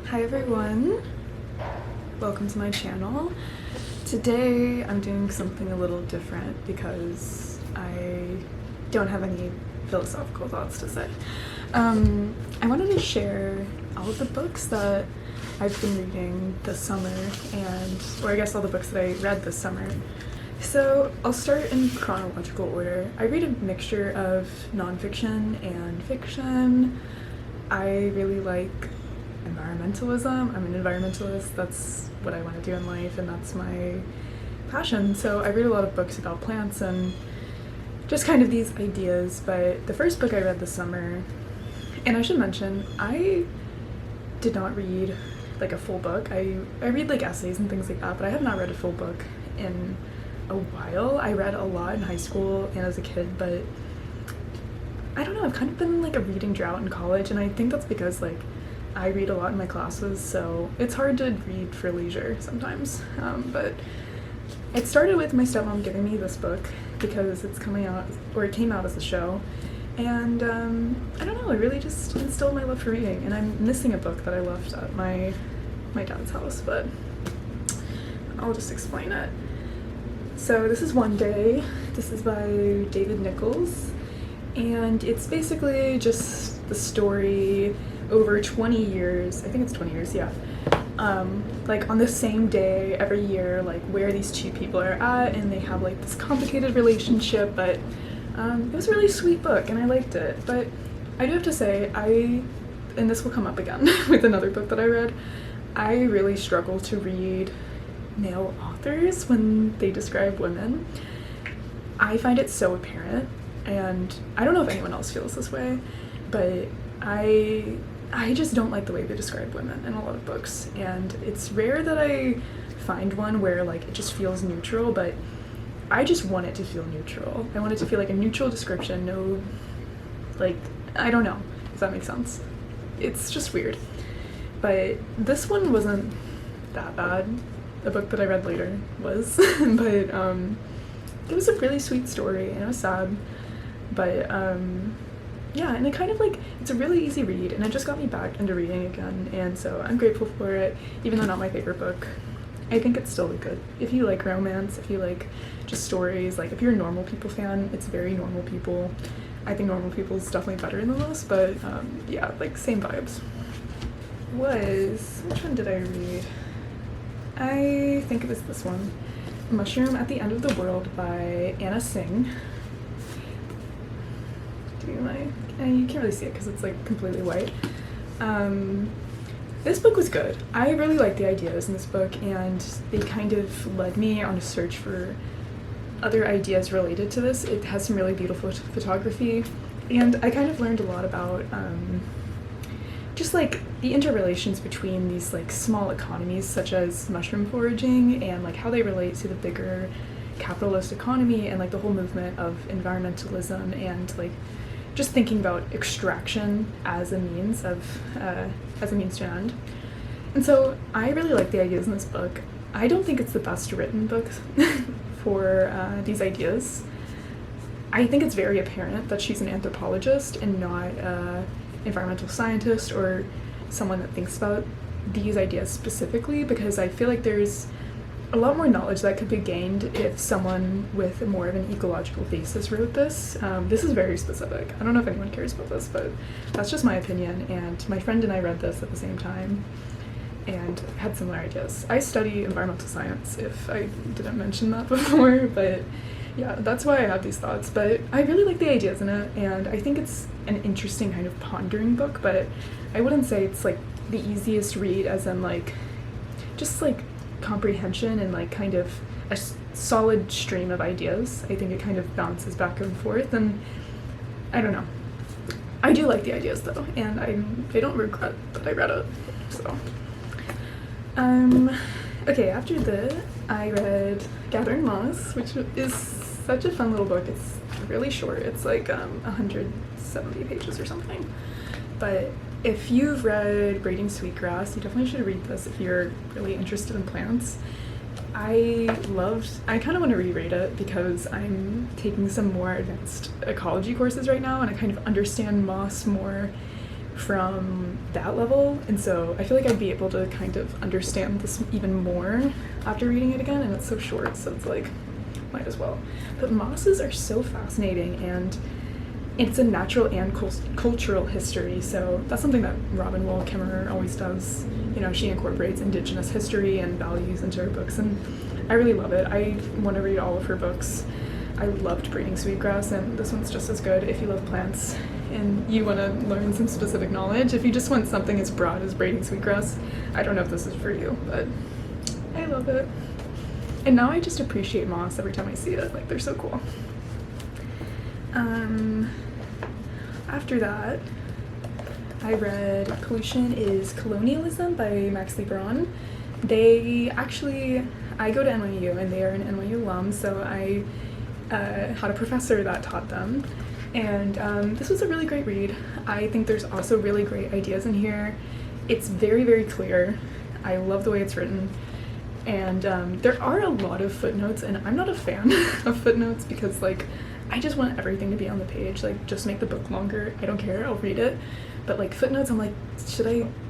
Hi everyone, welcome to my channel. Today I'm doing something a little different because I don't have any philosophical thoughts to say. I wanted to share all of the books that I've been reading this summer, or I guess all the books that I read this summer. So I'll start in chronological order. I read a mixture of nonfiction and fiction. I really like environmentalism. I'm an environmentalist. That's what I want to do in life, and that's my passion. So I read a lot of books about plants and just kind of these ideas. But the first book I read this summer, and I should mention, I did not read like a full book. I read like essays and things like that, but I have not read a full book in a while. I read a lot in high school and as a kid, but I don't know, I've kind of been in like a reading drought in college, and I think that's because like I read a lot in my classes, so it's hard to read for leisure sometimes. But it started with my stepmom giving me this book because it's coming out, or it came out as a show, and I don't know, it really just instilled my love for reading, and I'm missing a book that I left at my dad's house, but I'll just explain it. So this is One Day. This is by David Nicholls, and it's basically just the story over 20 years, I think it's 20 years, yeah, like on the same day every year, like where these two people are at, and they have like this complicated relationship, but it was a really sweet book and I liked it. But I do have to say, and this will come up again with another book that I read, I really struggle to read male authors when they describe women. I find it so apparent, and I don't know if anyone else feels this way, but I just don't like the way they describe women in a lot of books, and it's rare that I find one where like it just feels neutral, but I just want it to feel neutral. I want it to feel like a neutral description, no, like, I don't know if that makes sense. It's just weird. But this one wasn't that bad. The book that I read later was, but it was a really sweet story, and it was sad, but yeah, and it kind of like, it's a really easy read, and it just got me back into reading again, and so I'm grateful for it, even though not my favorite book. I think it's still good. If you like romance, if you like just stories, like if you're a Normal People fan, it's very Normal People. I think Normal People is definitely better than this, but yeah, like same vibes. Which one did I read? I think it was this one, Mushroom at the End of the World by Tsing. You can't really see it because it's like completely white. This book was good. I really liked the ideas in this book, and they kind of led me on a search for other ideas related to this. It has some really beautiful photography, and I kind of learned a lot about just like the interrelations between these like small economies such as mushroom foraging, and like how they relate to the bigger capitalist economy, and like the whole movement of environmentalism, and like just thinking about extraction as a means to an end. And so I really like the ideas in this book. I don't think it's the best written book for these ideas. I think it's very apparent that she's an anthropologist and not an environmental scientist or someone that thinks about these ideas specifically, because I feel like there's a lot more knowledge that could be gained if someone with more of an ecological basis wrote this. This is very specific. I don't know if anyone cares about this, but that's just my opinion, and my friend and I read this at the same time and had similar ideas. I study environmental science, if I didn't mention that before, but yeah, that's why I have these thoughts. But I really like the ideas in it, and I think it's an interesting kind of pondering book, but I wouldn't say it's like the easiest read as in like just like comprehension and like kind of a solid stream of ideas. I think it kind of bounces back and forth, and I don't know. I do like the ideas though, and I don't regret that I read it. So okay, after that I read Gathering Moss, which is such a fun little book. It's really short. It's like 170 pages or something, but if you've read Braiding Sweetgrass, you definitely should read this if you're really interested in plants. I kind of want to reread it because I'm taking some more advanced ecology courses right now, and I kind of understand moss more from that level, and so I feel like I'd be able to kind of understand this even more after reading it again, and it's so short, so it's like, might as well. But mosses are so fascinating, and it's a natural and cultural history, so that's something that Robin Wall Kimmerer always does. You know, she incorporates indigenous history and values into her books, and I really love it. I want to read all of her books. I loved Breeding Sweetgrass, and this one's just as good if you love plants and you want to learn some specific knowledge. If you just want something as broad as Breeding Sweetgrass, I don't know if this is for you, but I love it. And now I just appreciate moss every time I see it. Like, they're so cool. After that, I read Pollution is Colonialism by Max Liboiron. I go to NYU, and they are an NYU alum, so I had a professor that taught them. And this was a really great read. I think there's also really great ideas in here. It's very, very clear. I love the way it's written. And there are a lot of footnotes, and I'm not a fan of footnotes because, like, I just want everything to be on the page. Like, just make the book longer. I don't care, I'll read it. But, like, footnotes, I'm like,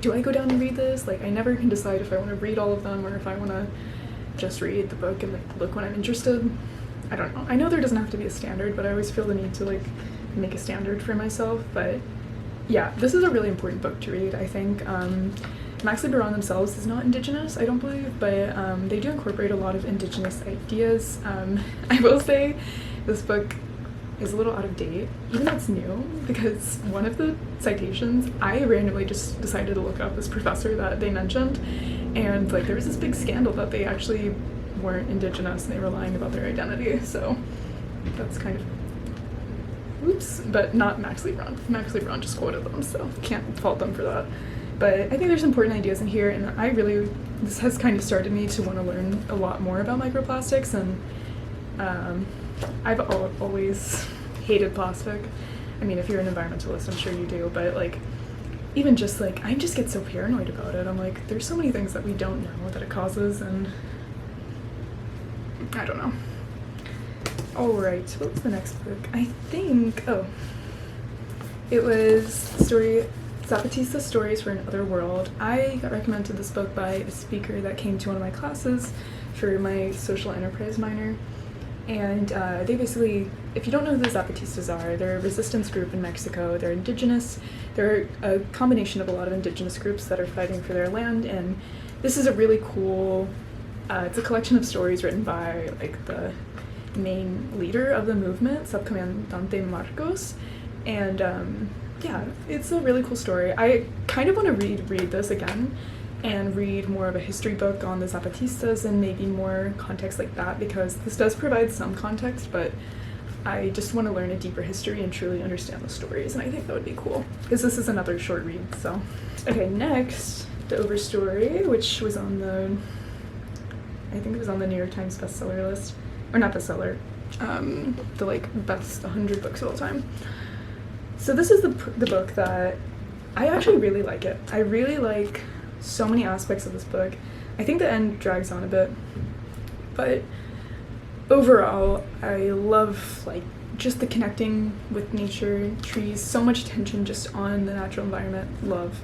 do I go down and read this? Like, I never can decide if I want to read all of them or if I want to just read the book and, like, look when I'm interested. I don't know. I know there doesn't have to be a standard, but I always feel the need to, like, make a standard for myself. But yeah, this is a really important book to read, I think. Max Liboiron themselves is not indigenous, I don't believe, but they do incorporate a lot of indigenous ideas. I will say this book is a little out of date, even though it's new, because one of the citations, I randomly just decided to look up this professor that they mentioned, and, like, there was this big scandal that they actually weren't indigenous and they were lying about their identity, so that's kind of oops, but not Max Liboiron. Max Liboiron just quoted them, so can't fault them for that. But I think there's important ideas in here, and this has kind of started me to want to learn a lot more about microplastics, and I've always hated plastic. I mean, if you're an environmentalist, I'm sure you do, but, like, even just, like, I just get so paranoid about it. I'm like, there's so many things that we don't know that it causes, and I don't know. Alright, what was the next book? I think, it was Zapatista Stories for Another World. I got recommended this book by a speaker that came to one of my classes for my social enterprise minor. And they basically, if you don't know who the Zapatistas are, they're a resistance group in Mexico. They're indigenous. They're a combination of a lot of indigenous groups that are fighting for their land. And this is a really cool, it's a collection of stories written by, like, the main leader of the movement, Subcommandante Marcos. And yeah, it's a really cool story. I kind of want to read this again and read more of a history book on the Zapatistas and maybe more context like that, because this does provide some context, but I just want to learn a deeper history and truly understand the stories, and I think that would be cool, because this is another short read, so. Okay, next, the Overstory, which was on I think it was on the New York Times bestseller list, or not bestseller, the, like, best 100 books of all time. So this is the book that, I actually really like it. I really like so many aspects of this book. I think the end drags on a bit, but overall, I love, like, just the connecting with nature, trees, so much attention just on the natural environment, love.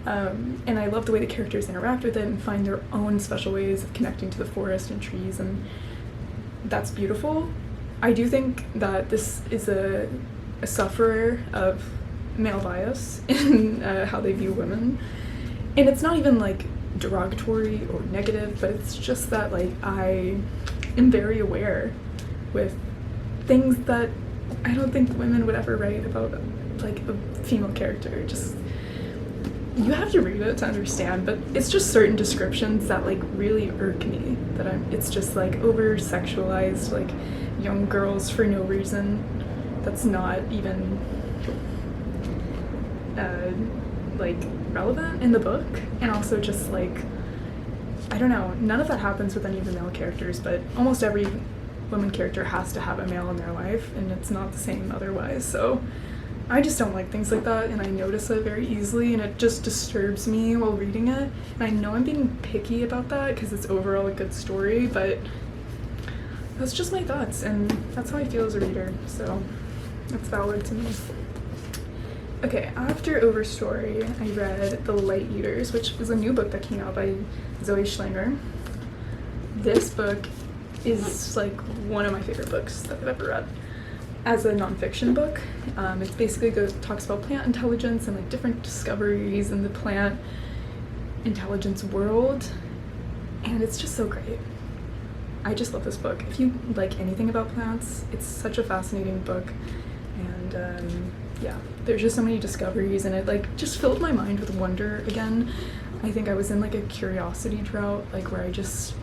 And I love the way the characters interact with it and find their own special ways of connecting to the forest and trees, and that's beautiful. I do think that this is a sufferer of male bias in how they view women. And it's not even, like, derogatory or negative, but it's just that, like, I am very aware with things that I don't think women would ever write about, like, a female character. Just, you have to read it to understand, but it's just certain descriptions that, like, really irk me, that it's just, like, over-sexualized, like, young girls for no reason. That's not even, like, relevant in the book, and also just, like, I don't know, none of that happens with any of the male characters, but almost every woman character has to have a male in their life, and it's not the same otherwise, so I just don't like things like that, and I notice it very easily, and it just disturbs me while reading it, and I know I'm being picky about that because it's overall a good story, but that's just my thoughts, and that's how I feel as a reader, so that's valid to me. Okay, after Overstory, I read The Light Eaters, which is a new book that came out by Zoe Schlanger. This book is like one of my favorite books that I've ever read as a nonfiction book. It's basically talks about plant intelligence and like different discoveries in the plant intelligence world, and it's just so great. I just love this book. If you like anything about plants, it's such a fascinating book, and yeah, there's just so many discoveries, and it like just filled my mind with wonder again. I think I was in like a curiosity drought, like where I just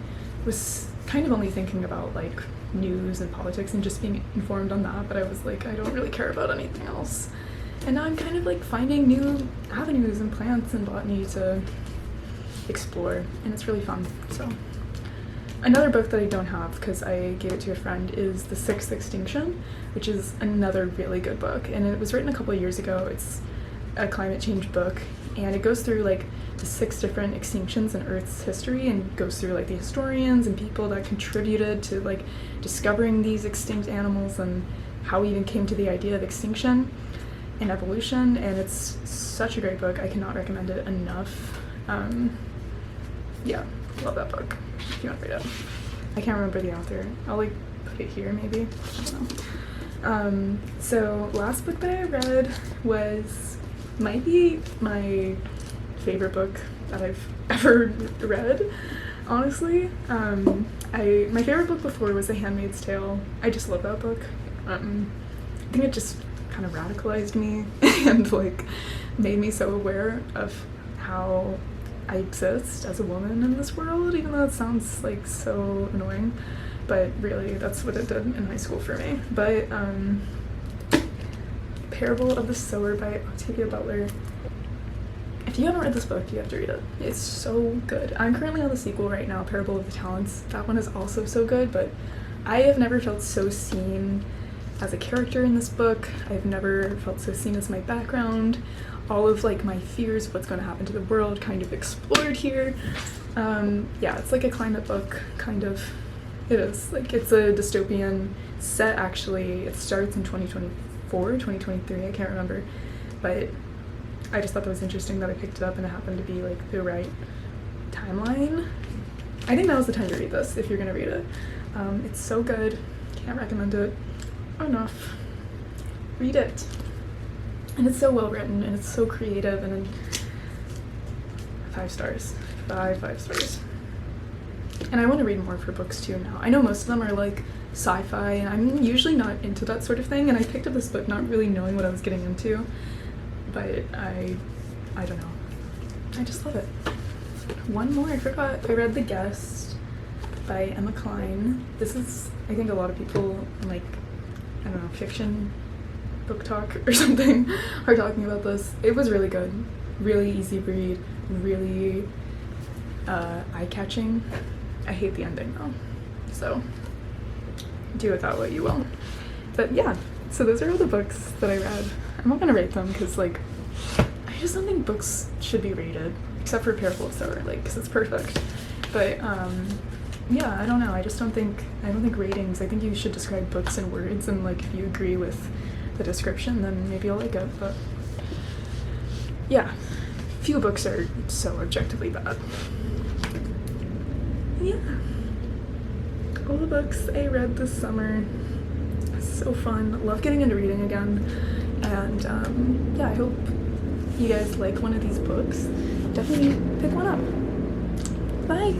was kind of only thinking about like news and politics and just being informed on that, but I was like, I don't really care about anything else. And now I'm kind of like finding new avenues in plants and botany to explore, and it's really fun. So another book that I don't have because I gave it to a friend is The Sixth Extinction, which is another really good book, and it was written a couple of years ago. It's a climate change book, and it goes through like the 6 different extinctions in Earth's history, and goes through like the historians and people that contributed to like discovering these extinct animals and how we even came to the idea of extinction and evolution. And it's such a great book. I cannot recommend it enough. Yeah, love that book if you want to read it. I can't remember the author. I'll like put it here maybe. I don't know. So last book that I read might be my favorite book that I've ever read, honestly. My favorite book before was The Handmaid's Tale. I just love that book. I think it just kind of radicalized me and like made me so aware of how I exist as a woman in this world, even though it sounds like so annoying, but really that's what it did in high school for me. But Parable of the Sower by Octavia Butler. If you haven't read this book, you have to read it. It's so good. I'm currently on the sequel right now, Parable of the Talents. That one is also so good, but I have never felt so seen as a character in this book. I've never felt so seen as my background. All of like my fears of what's going to happen to the world kind of explored here. Yeah, it's like a climate book, kind of. It is. Like, it's a dystopian set, actually. It starts in 2024, 2023, I can't remember. But I just thought that was interesting that I picked it up and it happened to be like the right timeline. I think that was the time to read this, if you're going to read it. It's so good. Can't recommend it enough. Read it. And it's so well written, and it's so creative, and 5 stars. 5 stars. And I want to read more of her books too now. I know most of them are like sci-fi, and I'm usually not into that sort of thing, and I picked up this book not really knowing what I was getting into, but I don't know. I just love it. One more, I forgot. I read The Guest by Emma Cline. This is, I think a lot of people in like, I don't know, fiction book talk or something are talking about this. It was really good, really easy read, really eye-catching. I hate the ending though, so do with that what you will. But yeah, so those are all the books that I read. I'm not gonna rate them because like I just don't think books should be rated, except for Parable of Sower, like, because it's perfect. But yeah, I don't know. I don't think ratings. I think you should describe books in words, and like if you agree with the description, then maybe you'll like it. But yeah, few books are so objectively bad. Yeah, all the books I read this summer. So fun. Love getting into reading again. And yeah, I hope you guys like one of these books. Definitely pick one up. Bye.